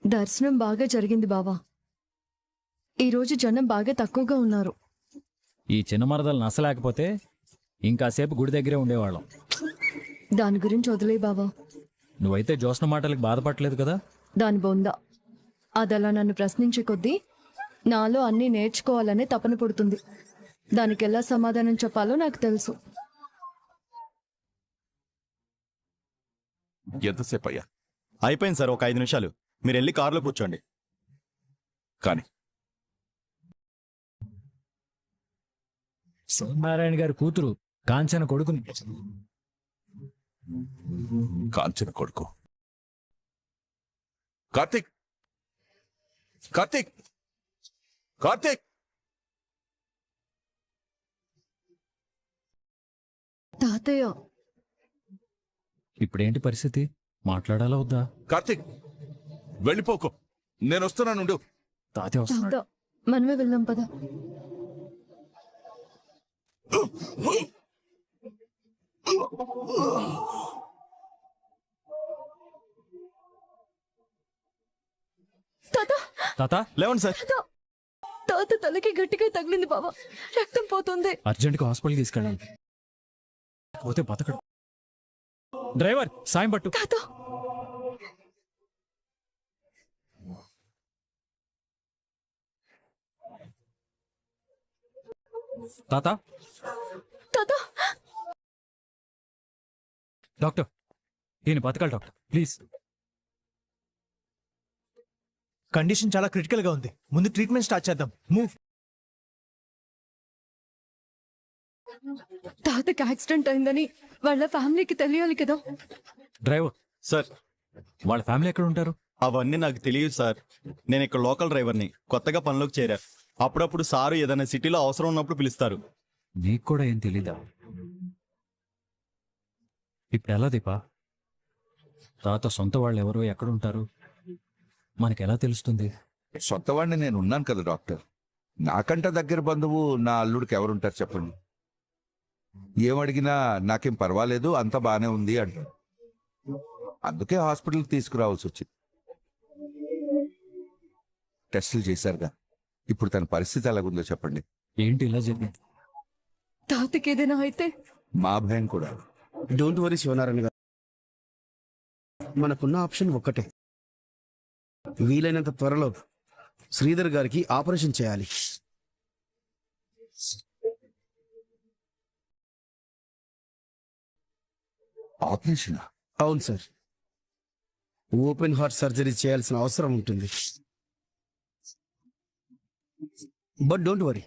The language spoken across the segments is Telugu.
దర్శనం బాగా జరిగింది బావా. ఈరోజు జనం బాగా తక్కువగా ఉన్నారు. ఈ చిన్న మరదలు నసలేకపోతే ఇంకాసేపు గుడి దగ్గరే ఉండేవాళ్ళం. దాని గురించి వదిలే బావా. నువ్వైతే జోస్న మాటలకు బాధపడలేదు కదా. దాని బొంద అదలా నన్ను ప్రశ్నించే కొద్దీ నాలో అన్నీ నేర్చుకోవాలనే తపన పుడుతుంది. దానికి ఎలా సమాధానం చెప్పాలో నాకు తెలుసు. ఎంతసేపు అయ్యా? అయిపోయింది సార్, ఒక 5 నిమిషాలు. మీరు వెళ్ళి కారులో కూర్చోండి. కానీ సోమనారాయణ గారి కూతురు కాంచన కొడుకుని కాంచన కొడుకు కార్తీక్, కార్తీక్, కార్తీక్! తాతయ్య, ఇప్పుడేంటి పరిస్థితి? మాట్లాడాలా వద్దా? కార్తీక్, వెళ్ళిపోకు, నేను వస్తున్నానుండు. తాతయ్య వస్తున్నాడు. తాత, మనమే వెళ్దాం పద. తాత, తాత లేవండి సార్. తాత తలకి గట్టిగా తగిలింది బావా, రక్తం పోతుంది. అర్జెంట్గా హాస్పిటల్కి తీసుకెళ్ళాలి, పోతే బతకడు. డ్రైవర్ సాయం పట్టు. తాత, తాత, తాత, డాక్టర్ ఈయన బతకాలి డాక్టర్, ప్లీజ్. కండిషన్ చాలా క్రిటికల్ గా ఉంది. ముందు ట్రీట్మెంట్ స్టార్ట్ చేద్దాం. మూవ్. తాతకి యాక్సిడెంట్ అయిందని వాళ్ళ ఫ్యామిలీకి తెలియాలి కదా. డ్రైవర్ సార్, వాళ్ళ ఫ్యామిలీ ఎక్కడ ఉంటారు? అవన్నీ నాకు తెలియదు సార్. నేను ఇక్కడ లోకల్ డ్రైవర్ని, కొత్తగా పనిలోకి చేరా. అప్పుడప్పుడు సారు ఏదైనా సిటీలో అవసరం ఉన్నప్పుడు పిలుస్తారు. నీకు కూడా ఏం తెలీదా? ఇప్పుడు ఎలా దీపా? తాత సొంత వాళ్ళు ఎవరో ఎక్కడుంటారు మనకెలా తెలుస్తుంది? సొంత వాడిని నేను ఉన్నాను కదా డాక్టర్. నాకంట దగ్గర బంధువు నా అల్లుడికి ఎవరుంటారు చెప్పండి? ఏమడిగినా నాకేం పర్వాలేదు, అంత బానే ఉంది అంటారు. అందుకే హాస్పిటల్కి తీసుకురావాల్సి వచ్చింది. టెస్టులు చేశారుగా, ఇప్పుడు తన పరిస్థితి ఎలాగుందో చెప్పండి. ఏంటి ఇలా జరిగింది? తాతకి ఏదైనా అయితే మా భయం కూడా. డోంట్ వరీ శివనారాయణ గారు, మనకున్న ఆప్షన్ ఒక్కటే. వీలైనంత త్వరలో శ్రీధర్ గారికి ఆపరేషన్ చేయాలి. ఆపరేషన్? అవును సార్, ఓపెన్ హార్ట్ సర్జరీ చేయాల్సిన అవసరం ఉంటుంది. బట్ డోంట్ వరీ,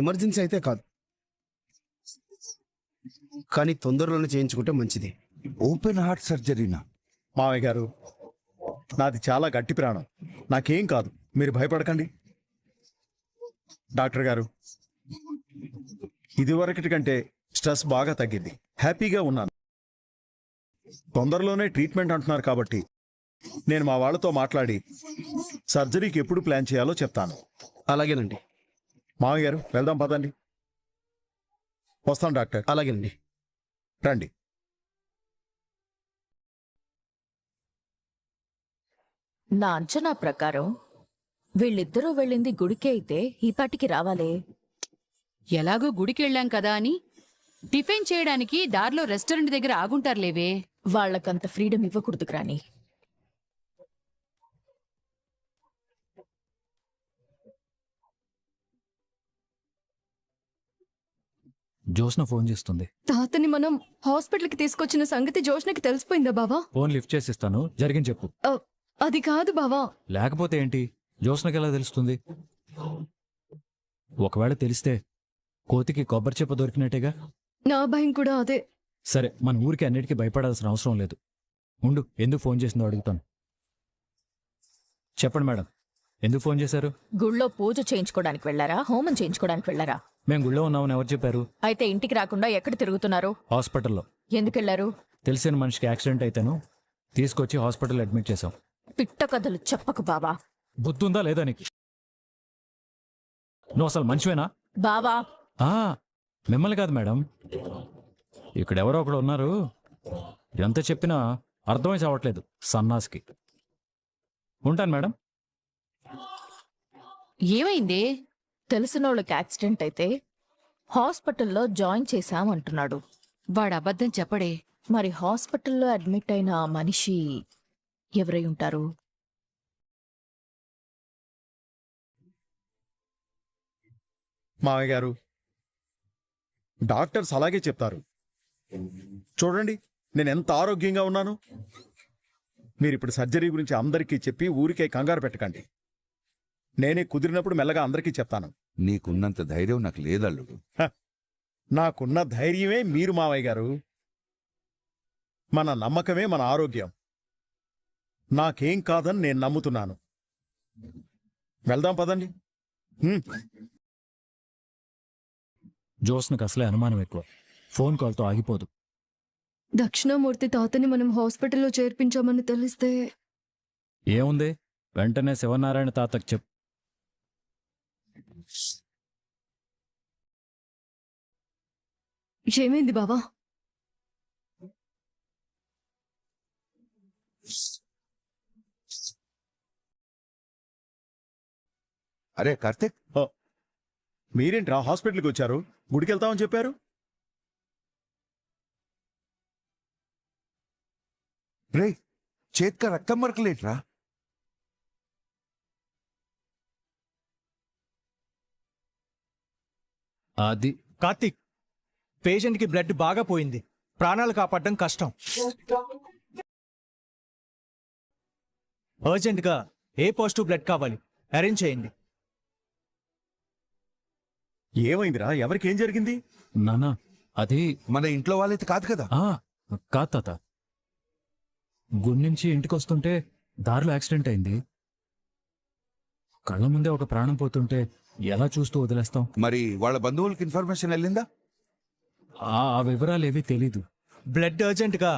ఎమర్జెన్సీ అయితే కాదు, కానీ తొందరలోనే చేయించుకుంటే మంచిది. ఓపెన్ హార్ట్ సర్జరీనా? మావయ్య గారు, నాది చాలా గట్టి ప్రాణం, నాకేం కాదు, మీరు భయపడకండి. డాక్టర్ గారు, ఇదివరకటి కంటే స్ట్రెస్ బాగా తగ్గింది, హ్యాపీగా ఉన్నాను. తొందరలోనే ట్రీట్మెంట్ అంటున్నారు కాబట్టి నేను మా వాళ్ళతో మాట్లాడి సర్జరీకి ఎప్పుడు ప్లాన్ చేయాలో చెప్తాను. అలాగేనండి. మావయ్య గారు, వెళ్దాం పదండి. వస్తాం డాక్టర్. అలాగేనండి. రండి. నా అంచనా ప్రకారం వీళ్ళిద్దరూ వెళ్ళింది గుడికే అయితే ఈ పాటికి రావాలే. ఎలాగో గుడికి వెళ్ళాం కదా అని టిఫిన్ చేయడానికి దారిలో రెస్టారెంట్ దగ్గర ఆగుంటారులేవే. వాళ్ళకంత ఫ్రీడమ్ ఇవ్వకూడదు గ్రాని. జోస్న ఫోన్ చేస్తుంది. తాతని మనం హాస్పిటల్కి తీసుకొచ్చిన సంగతి జోష్నకి తెలిసిపోయిందా బావా? ఫోన్ లిఫ్ట్ చేసిస్తాను, జరిగింది చెప్పు. అది కాదు బావా. లేకపోతే ఏంటి? జోస్నకి ఎలా తెలుస్తుంది? ఒకవేళ తెలిస్తే కోతికి కొబ్బరి చెప్ప దొరికినట్టేగా. నా భయం కూడా అదే. సరే, మన ఊరికి అన్నిటికీ భయపడాల్సిన అవసరం లేదు. ఉండు, ఎందుకు ఫోన్ చేసిందో అడుగుతాను. చెప్పండి మేడం, ఎందుకు ఫోన్ చేశారు? గుళ్ళో పూజ చేయించుకోవడానికి వెళ్లారా, హోమం చేయించుకోవడానికి వెళ్లారా? మేము గుళ్ళో ఉన్నామని ఎవరు చెప్పారు? అయితే ఇంటికి రాకుండా ఎక్కడ తిరుగుతున్నారు? హాస్పిటల్లో. ఎందుకెళ్లారు? తెలిసిన మనిషికి యాక్సిడెంట్ అయితేను తీసుకొచ్చి హాస్పిటల్ అడ్మిట్ చేశాం. పిట్ట కథలు చెప్పకు బావా. బుద్ధుందా లేదా నీకు? నువ్వు అసలు మనిషివేనా? బావా, మిమ్మల్ని కాదు మేడం, ఇక్కడెవరో ఒకడు ఉన్నారు, ఎంత చెప్పినా అర్థమై చావట్లేదు సన్నాస్కి. ఉంటాను మేడం. ఏమైంది? తెలిసినోళ్ళకి యాక్సిడెంట్ అయితే హాస్పిటల్లో జాయిన్ చేశామంటున్నాడు. వాడు అబద్ధం చెప్పడే. మరి హాస్పిటల్లో అడ్మిట్ అయిన ఆ మనిషి ఎవరై ఉంటారు? మావయ్య గారు, డాక్టర్స్ అలాగే చెప్తారు. చూడండి నేను ఎంత ఆరోగ్యంగా ఉన్నాను. మీరు ఇప్పుడు సర్జరీ గురించి అందరికీ చెప్పి ఊరికే కంగారు పెట్టకండి. నేనే కుదిరినప్పుడు మెల్లగా అందరికీ చెప్తాను. నీకున్నంత ధైర్యం నాకు లేదల్లుడు. నాకున్న ధైర్యమే మీరు మావయ్య గారు. మన నమ్మకమే మన ఆరోగ్యం. నాకేం కాదని నేను నమ్ముతున్నాను. వెళ్దాం పదండి. జోస్నకు అసలే అనుమానం ఎక్కువ. ఫోన్ కాల్తో ఆగిపోదు. దక్షిణామూర్తి తాతని మనం హాస్పిటల్లో చేర్పించామని తెలిస్తే ఏముంది, వెంటనే శివనారాయణ తాతకు చెప్పు. ఏమైంది బావా? అరే కార్తీక్, మీరేంట్రా హాస్పిటల్కి వచ్చారు? గుడికి వెళ్తామని చెప్పారు. రే చేత్క రక్తం మరకలేట్రా? అది కార్తీక్, పేషెంట్కి బ్లడ్ బాగా పోయింది. ప్రాణాలు కాపాడడం కష్టం. అర్జెంటుగా ఏ పాజిటివ్ బ్లడ్ కావాలి, అరేంజ్ చేయండి. ఏమైందిరా? ఎవరికేం జరిగింది? నానా, అది మన ఇంట్లో వాళ్ళైతే కాదు కదా? కాదు తాత. గుడి నుంచి ఇంటికి వస్తుంటే దారిలో యాక్సిడెంట్ అయింది. కళ్ళ ముందే ఒక ప్రాణం పోతుంటే ఎలా చూస్తూ వదిలేస్తాం? మరి వాళ్ళ బంధువులకి ఇన్ఫర్మేషన్ వెళ్ళిందా? ఆ వివరాలు ఏవీ తెలీదు. బ్లడ్ అర్జెంటుగా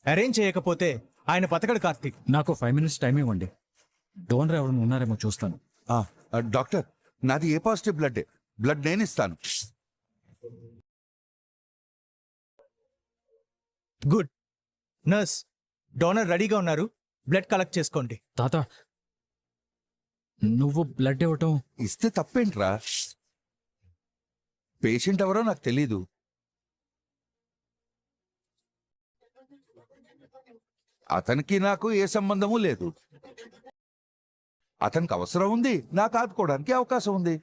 అరేంజ్ చేయకపోతే ఆయన బతకడు కార్తీక్. నాకు 5 minutes టైం ఇవ్వండి. డోనర్ ఎవరైనా ఉన్నారేమో చూస్తాను. డాక్టర్, నాది ఏ పాజిటివ్ బ్లడ్. బ్లడ్ నేను ఇస్తాను. గుడ్. నర్స్, డోనర్ రెడీగా ఉన్నారు. బ్లడ్ కలెక్ట్ చేసుకోండి. తాత, నువ్వు బ్లడ్ ఇవ్వటం ఇస్తే తప్పేంట్రా? పేషెంట్ ఎవరో నాకు తెలీదు. అతనికి నాకు ఏ సంబంధము లేదు. అతనికి అవసరం ఉంది, నాకు ఆదుకోవడానికి అవకాశం ఉంది.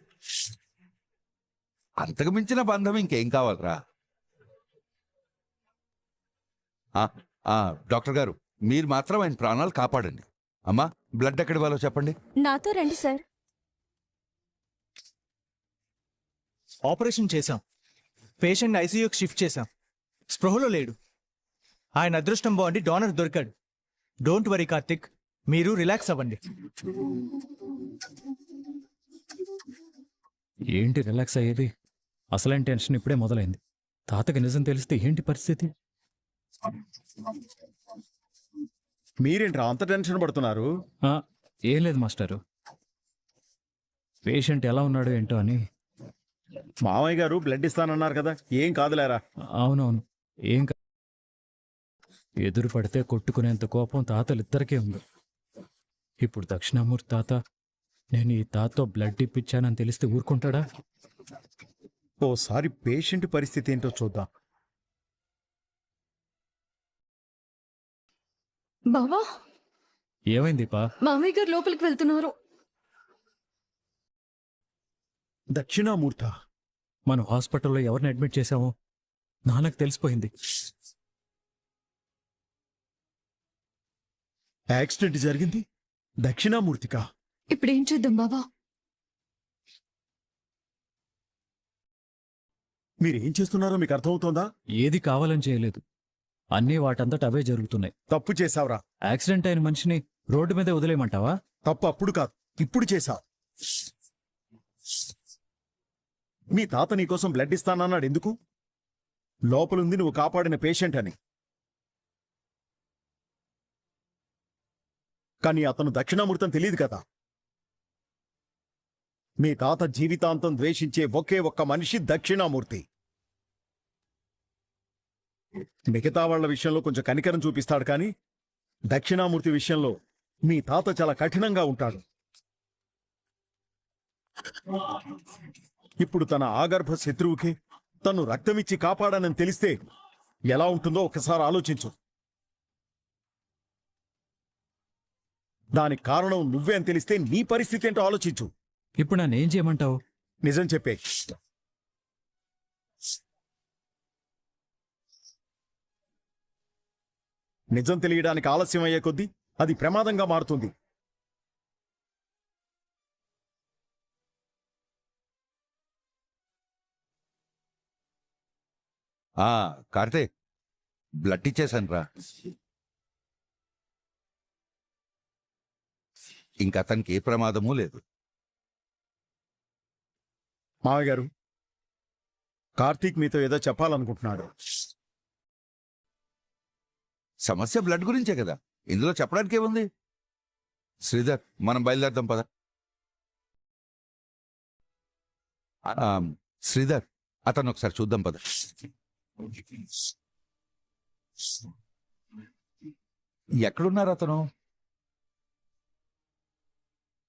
అంతకు మించిన బంధం ఇంకేం కావాలరా? డాక్టర్ గారు, మీరు మాత్రం ఆయన ప్రాణాలు కాపాడండి. అమ్మా, బ్లడ్ ఎక్కడి వాళ్ళో చెప్పండి. నాతో రండి సార్. ఆపరేషన్ చేశాం. పేషెంట్ ఐసీయూకి షిఫ్ట్ చేశాం. స్పృహలో లేడు. ఆయన అదృష్టం బాగుండి డోనర్ దొరికాడు. డోంట్ వరీ కార్తిక్, మీరు రిలాక్స్ అవ్వండి. ఏంటి రిలాక్స్ అయ్యేది? అసలైన టెన్షన్ ఇప్పుడే మొదలైంది. తాతకి నిజం తెలిస్తే ఏంటి పరిస్థితి? మీరేంట్రా అంత టెన్షన్ పడుతున్నారు? ఏం లేదు మాస్టారు, పేషెంట్ ఎలా ఉన్నాడో ఏంటో అని. మామయ్య గారు బ్లడ్ ఇస్తానన్నారు కదా, ఏం కాదులేరా. అవునవును, ఏం ఎదురు పడితే కొట్టుకునేంత కోపం తాతలిద్దరికీ ఉంది. ఇప్పుడు దక్షిణామూర్తి తాత నేను ఈ తాతతో బ్లడ్ ఇప్పించానని తెలిస్తే ఊరుకుంటాడా? ఓసారి పేషెంట్ పరిస్థితి ఏంటో చూద్దాం. బావా, ఏమైంది పా? మామయ్య గారు లోపలికి వెళ్తున్నారు. దక్షిణామూర్త, మనం హాస్పిటల్లో ఎవరిని అడ్మిట్ చేశామో నాన్నకు తెలిసిపోయింది. యాక్సిడెంట్ జరిగింది దక్షిణామూర్తికా? ఇప్పుడు ఏం చేద్దాం బావా? మీరేం చేస్తున్నారో మీకు అర్థమవుతోందా? ఏది కావాలని చేయలేదు, అన్నీ వాటంతట అవే జరుగుతున్నాయి. తప్పు చేశావురా. యాక్సిడెంట్ అయిన మనిషిని రోడ్డు మీద వదిలేయమంటావా? తప్పు అప్పుడు కాదు, ఇప్పుడు చేశావు. మీ తాత నీకోసం బ్లడ్ ఇస్తానన్నాడు ఎందుకు? లోపలుంది నువ్వు కాపాడిన పేషెంట్ అని. కానీ అతను దక్షిణామూర్తం తెలియదు కదా. మీ తాత జీవితాంతం ద్వేషించే ఒకే ఒక్క మనిషి దక్షిణామూర్తి. మిగతా వాళ్ల విషయంలో కొంచెం కనికరం చూపిస్తాడు కానీ దక్షిణామూర్తి విషయంలో మీ తాత చాలా కఠినంగా ఉంటాడు. ఇప్పుడు తన ఆగర్భ శత్రువుకి తను రక్తమిచ్చి కాపాడానని తెలిస్తే ఎలా ఉంటుందో ఒకసారి ఆలోచించు. దానికి కారణం నువ్వే అని తెలిస్తే నీ పరిస్థితి ఏంటో ఆలోచించు. ఇప్పుడు నన్ను ఏం చేయమంటావు? నిజం చెప్పే. నిజం తెలియడానికి ఆలస్యం అయ్యే కొద్దీ అది ప్రమాదంగా మారుతుంది. కార్తీక్, బ్లడ్ ఇచ్చేసాను రా. ఇంకా అతనికి ఏ ప్రమాదమూ లేదు. మావయ్య గారు, కార్తీక్ మీతో ఏదో చెప్పాలనుకుంటున్నాడు. సమస్య బ్లడ్ గురించే కదా, ఇందులో చెప్పడానికి ఏముంది? శ్రీధర్, మనం బయలుదేరదాం పద. శ్రీధర్, అతను ఒకసారి చూద్దాం పద. ఎక్కడున్నారు అతను?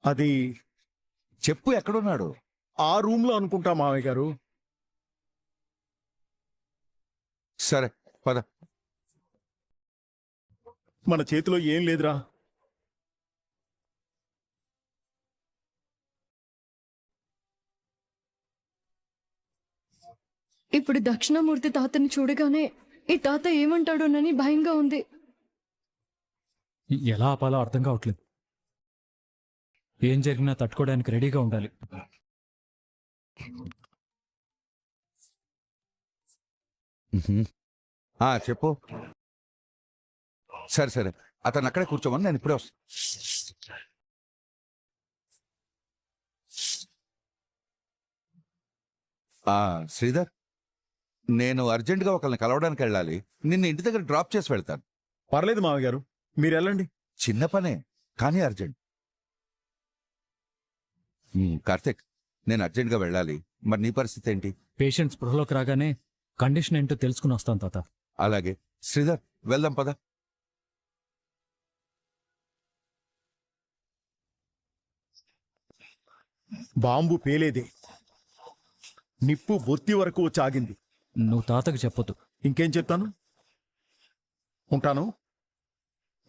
అది చెప్పు, ఎక్కడున్నాడు? ఆ రూమ్ లో అనుకుంటా మావయ్య గారు. సరే పద. మన చేతిలో ఏం లేదురా. ఇప్పుడు దక్షిణామూర్తి తాతని చూడగానే ఈ తాత ఏమంటాడోనని భయంగా ఉంది. ఎలా ఆపాలో అర్థం కావట్లేదు. ఏం జరిగినా తట్టుకోవడానికి రెడీగా ఉండాలి. చెప్పు. సరే సరే, అతను అక్కడే కూర్చోమని నేను ఇప్పుడే వస్తాను. శ్రీధర్, నేను అర్జెంటుగా ఒకరిని కలవడానికి వెళ్ళాలి. నిన్ను ఇంటి దగ్గర డ్రాప్ చేసి వెళ్తాను. పర్లేదు మావయ్య గారు, మీరు వెళ్ళండి. చిన్న పనే కానీ అర్జెంట్. కార్తిక్, నేను అర్జెంటుగా వెళ్ళాలి. మరి నీ పరిస్థితి ఏంటి? పేషెంట్ స్పృహలోకి రాగానే కండిషన్ ఏంటో తెలుసుకుని వస్తాను తాత. అలాగే శ్రీధర్, వెళ్దాం పద. బాంబు పేలేదే, నిప్పు బొత్తి వరకు వచ్చి ఆగింది. నువ్వు తాతకు చెప్పొద్దు. ఇంకేం చెప్తాను? ఉంటాను,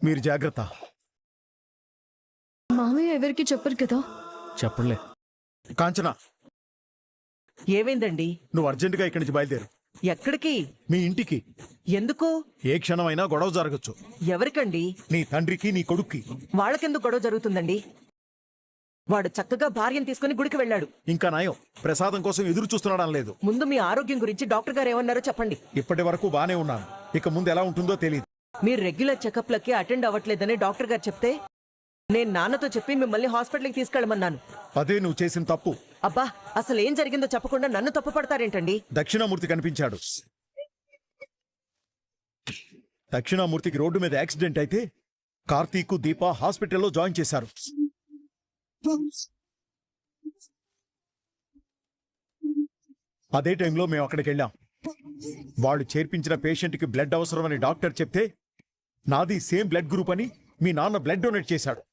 మీరు జాగ్రత్త. మామయ్య ఎవరికి చెప్పరు కదా? చెప్పలే. కాంచనా, ఏమైందండి? నువ్వు అర్జెంటుగా ఇక్కడి నుంచి బయలుదేరు. ఎక్కడికి? మీ ఇంటికి. ఎందుకు? ఏ క్షణమైనా గొడవ జరగచ్చు. ఎవరికండి? నీ తండ్రికి, నీ కొడుక్కి. వాళ్ళకెందుకు గొడవ జరుగుతుందండి? వాడు చక్కగా భార్యను తీసుకుని గుడికి వెళ్ళాడు. ఇంకా నయం, ప్రసాదం కోసం ఎదురు చూస్తున్నాడం లేదు. ముందు మీ ఆరోగ్యం గురించి డాక్టర్ గారు ఏమన్నారో చెప్పండి. ఇప్పటి వరకు బానే ఉన్నాను, ఇక ముందు ఎలా ఉంటుందో తెలియదు. మీరు రెగ్యులర్ చెకప్లకి అటెండ్ అవ్వట్లేదని డాక్టర్ గారు చెప్తే నేను నాన్నతో చెప్పి మిమ్మల్ని హాస్పిటల్కి తీసుకెళ్ళమన్నాను. అదే నువ్వు చేసిన తప్పు. అబ్బా, అసలు ఏం జరిగిందో చెప్పకుండా నన్ను తప్పు పడతారేంటండి? దక్షిణామూర్తి కనిపించాడు. దక్షిణామూర్తికి రోడ్డు మీద యాక్సిడెంట్ అయితే కార్తీక్, దీప హాస్పిటల్లో జాయిన్ చేశారు. అదే టైంలో మేము అక్కడికి వెళ్ళాం. వాళ్ళు చేర్పించిన పేషెంట్కి బ్లడ్ అవసరమని డాక్టర్ చెప్తే నాది సేమ్ బ్లడ్ గ్రూప్ అని మీ నాన్న బ్లడ్ డొనేట్ చేశాడు.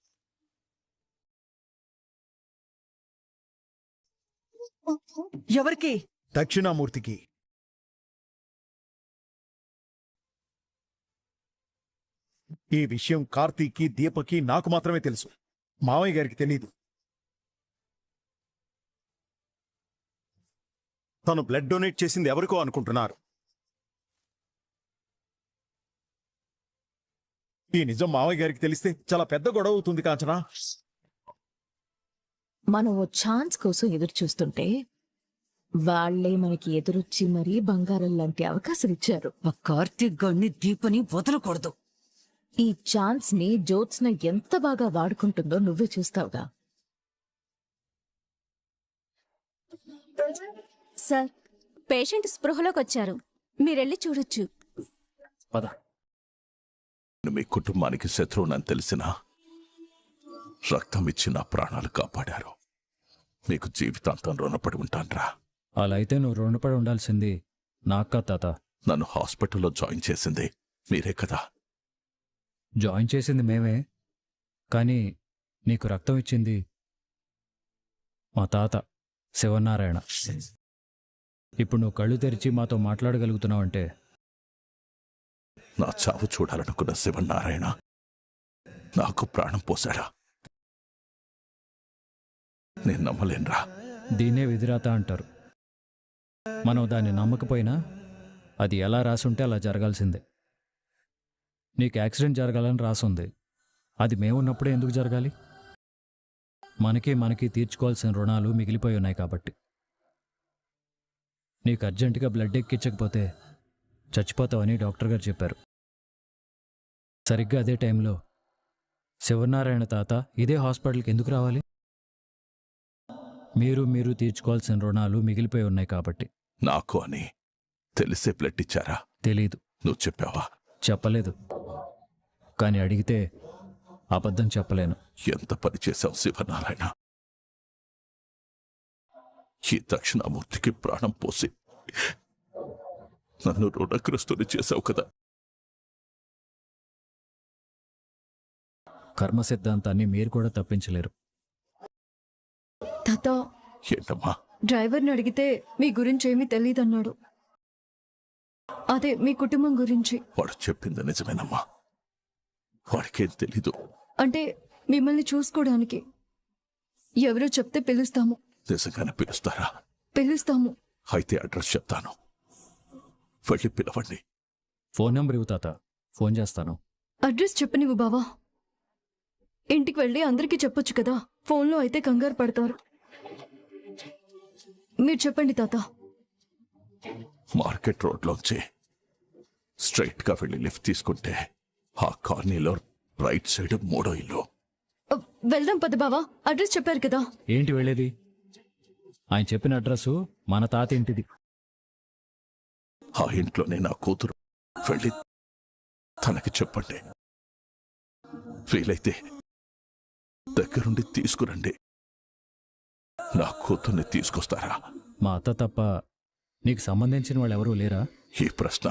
ఎవరికి? దక్షిణామూర్తికి. ఈ విషయం కార్తీక్కి, దీపకి, నాకు మాత్రమే తెలుసు. మావయ్య గారికి తెలీదు. తను బ్లడ్ డొనేట్ చేసింది ఎవరికో అనుకుంటున్నారు. ఈ నిజం మావయ్య గారికి తెలిస్తే చాలా పెద్ద గొడవ అవుతుంది కాంచనా. మనం ఓ ఛాన్స్ కోసం ఎదురు చూస్తుంటే వాళ్లే మనకి ఎదురొచ్చి మరీ బంగారం లాంటి అవకాశం ఇచ్చారు. ఆ కార్తీక్ గాడిని దీపని వదలకూడదు. ఈ ఛాన్స్ ని జ్యోత్స్న ఎంత బాగా వాడుకుంటుందో నువ్వే చూస్తావుగా. సార్, పేషెంట్ స్పృహలోకి వచ్చారు, మీరెళ్ళి చూడొచ్చు. పద. మీ కుటుంబానికి శత్రువునని తెలిసినా రక్తం ఇచ్చి నా ప్రాణాలు కాపాడారు. మీకు జీవితాంతం రుణపడి ఉంటాన్రా. అలా అయితే నువ్వు రుణపడి ఉండాల్సింది నాకా తాత. నన్ను హాస్పిటల్లో జాయిన్ చేసింది మీరే కదా. జాయిన్ చేసింది మేమే, కానీ నీకు రక్తం ఇచ్చింది మా తాత శివనారాయణ. ఇప్పుడు నువ్వు కళ్ళు తెరిచి మాతో మాట్లాడగలుగుతున్నావంటే నా చావు చూడాలనుకున్న శివనారాయణ నాకు ప్రాణం పోశాడా? నేను నమ్మలేనురా. దీన్నే విధిరాత అంటారు. మనం దాన్ని నమ్మకపోయినా అది ఎలా రాసుంటే అలా జరగాల్సిందే. నీకు యాక్సిడెంట్ జరగాలని రాసుంది, అది మేమున్నప్పుడే ఎందుకు జరగాలి? మనకి తీర్చుకోవాల్సిన రుణాలు మిగిలిపోయి ఉన్నాయి కాబట్టి. నీకు అర్జెంటుగా బ్లడ్ ఎక్కించకపోతే చచ్చిపోతావని డాక్టర్ గారు చెప్పారు. సరిగ్గా అదే టైంలో శివనారాయణ తాత ఇదే హాస్పిటల్కి ఎందుకు రావాలి? మీరు తీర్చుకోవాల్సిన రుణాలు మిగిలిపోయి ఉన్నాయి కాబట్టి. నాకు అని తెలిసే బ్లడ్ ఇచ్చారా? తెలీదు. నువ్వు చెప్పావా? చెప్పలేదు. కానీ అడిగితే అబద్ధం చెప్పలేను. ఎంత పని చేశావు శివనారాయణ. ఈ దక్షిణామూర్తికి ప్రాణం పోసి నన్ను రుణగ్రస్తుని చేశావు కదా. కర్మ సిద్ధాంతాన్ని మీరు కూడా తప్పించలేరు. తాత, ఏంటమ్మా? డ్రైవర్ని అడిగితే మీ గురించి ఏమీ తెలియదన్నాడు. అదే మీ కుటుంబం గురించి. వాడు చెప్పింది నిజమేనమ్మా. వాడికేం తెలీదు. అంటే మిమ్మల్ని చూసుకోవడానికి ఎవరో చెప్తే పిలుస్తాము. నిజంగానే పిలుస్తారా? పిలుస్తాము. అయితే అడ్రస్ చెప్తాను, వెళ్ళి పిలవండి. ఫోన్ నెంబర్ ఇవ్వు తాత, ఫోన్ చేస్తాను. అడ్రస్ చెప్పనివ్వు బావా. ఇంటికి వెళ్ళి అందరికీ చెప్పొచ్చు కదా, ఫోన్లో అయితే కంగారు పడతారు. మీరు చెప్పండి తాత. మార్కెట్ రోడ్లోంచి స్ట్రైట్ గా వెళ్ళి లిఫ్ట్ తీసుకుంటే ఆ కాలనీలో రైట్ సైడ్ 3వ ఇల్లు. వెళ్దాం పద బావా, అడ్రస్ చెప్పారు కదా. ఏంటి వెళ్ళేది? ఆయన చెప్పిన అడ్రస్సు మన తాత ఇంటిది. ఆ ఇంట్లోనే నా కూతురు, వెళ్ళి తనకి చెప్పండి. వీలైతే దగ్గరుండి తీసుకురండి. నా కూతుర్ని తీసుకొస్తారా? మా అత్త తప్ప నీకు సంబంధించిన వాళ్ళు ఎవరూ లేరా? ఈ ప్రశ్న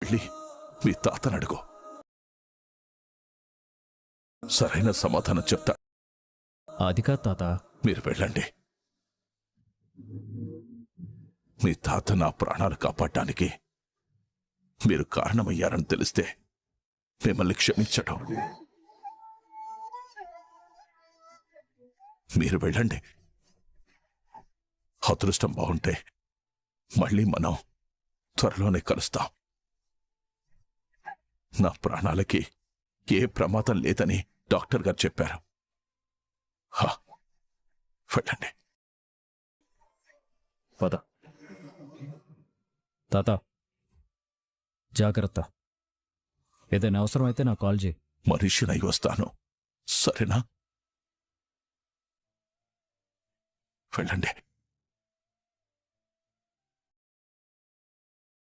వెళ్ళి మీ తాతను అడుగు, సరైన సమాధానం చెప్తా. అది కాదు తాత. మీరు వెళ్ళండి. మీ తాత నా ప్రాణాలు కాపాడడానికి మీరు కారణమయ్యారని తెలిస్తే మిమ్మల్ని క్షమించటం. మీరు వెళ్ళండి. అదృష్టం బాగుంటే మళ్ళీ మనం త్వరలోనే కలుస్తాం. నా ప్రాణాలకి ఏ ప్రమాదం లేదని డాక్టర్ గారు చెప్పారు. వెళ్ళండి. పద తాత, జాగ్రత్త. ఏదైనా అవసరమైతే నాకు కాల్ చేయి. మనిషినై వస్తాను, సరేనా? వెళ్ళండి.